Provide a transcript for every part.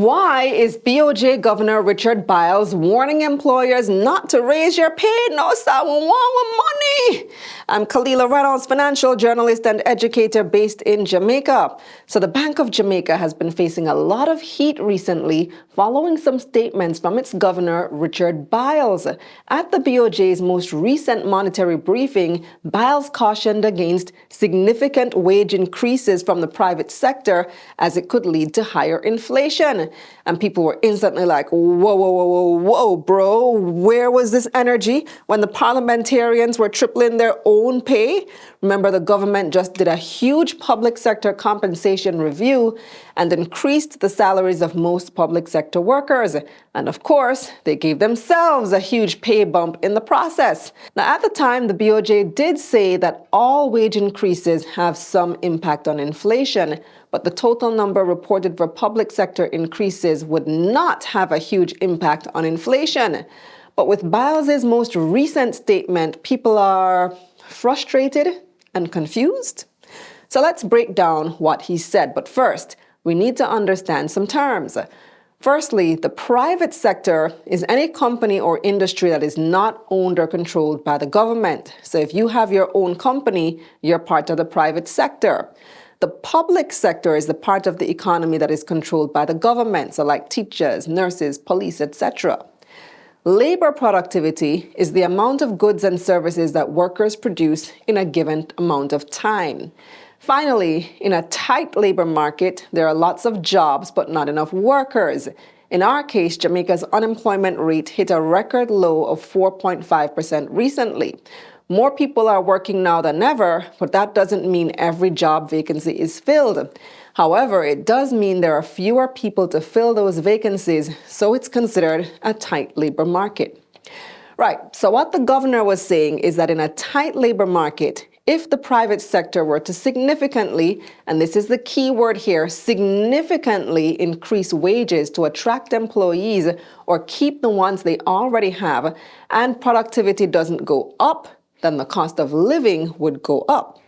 Why is BOJ Governor Richard Biles warning employers not to raise your pay? No, sir, we want money. I'm Kalila Reynolds, financial journalist and educator based in Jamaica. So the Bank of Jamaica has been facing a lot of heat recently following some statements from its governor, Richard Biles. At the BOJ's most recent monetary briefing, Biles cautioned against significant wage increases from the private sector as it could lead to higher inflation. And people were instantly like, whoa, bro, where was this energy when the parliamentarians were tripling their own pay? Remember, the government just did a huge public sector compensation review and increased the salaries of most public sector workers. And of course, they gave themselves a huge pay bump in the process. Now, at the time, the BOJ did say that all wage increases have some impact on inflation, but the total number reported for public sector increases would not have a huge impact on inflation. But with Biles' most recent statement, people are frustrated and confused. So let's break down what he said. But first, we need to understand some terms. Firstly, the private sector is any company or industry that is not owned or controlled by the government. So if you have your own company, you're part of the private sector. The public sector is the part of the economy that is controlled by the government, so like teachers, nurses, police, etc. Labor productivity is the amount of goods and services that workers produce in a given amount of time. Finally, in a tight labor market, there are lots of jobs but not enough workers. In our case, Jamaica's unemployment rate hit a record low of 4.5% recently. More people are working now than ever, but that doesn't mean every job vacancy is filled. However, it does mean there are fewer people to fill those vacancies, so it's considered a tight labor market. Right, so what the governor was saying is that in a tight labor market, if the private sector were to significantly, and this is the key word here, significantly increase wages to attract employees or keep the ones they already have, and productivity doesn't go up, then the cost of living would go up.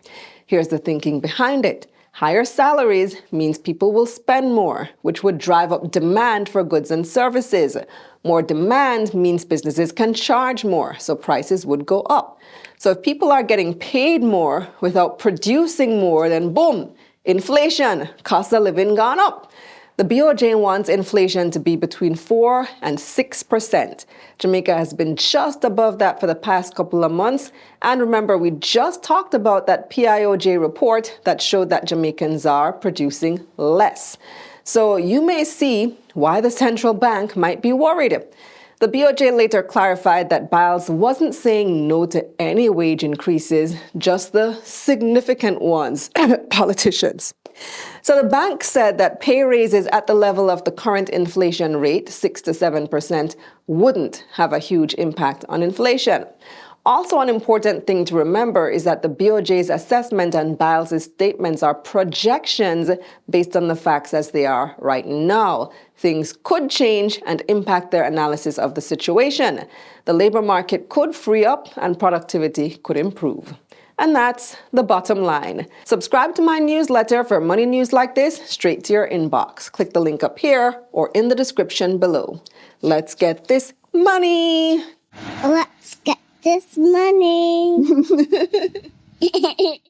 Here's the thinking behind it. Higher salaries means people will spend more, which would drive up demand for goods and services. More demand means businesses can charge more, so prices would go up. So if people are getting paid more without producing more, then boom, inflation, cost of living gone up. The BOJ wants inflation to be between 4 and 6%. Jamaica has been just above that for the past couple of months. And remember, we just talked about that PIOJ report that showed that Jamaicans are producing less. So you may see why the central bank might be worried. The BOJ later clarified that Biles wasn't saying no to any wage increases, just the significant ones. Politicians. So the bank said that pay raises at the level of the current inflation rate, 6 to 7%, wouldn't have a huge impact on inflation. Also, an important thing to remember is that the BOJ's assessment and Biles' statements are projections based on the facts as they are right now. Things could change and impact their analysis of the situation. The labor market could free up and productivity could improve. And that's the bottom line. Subscribe to my newsletter for money news like this straight to your inbox. Click the link up here or in the description below. Let's get this money. Let's get this money.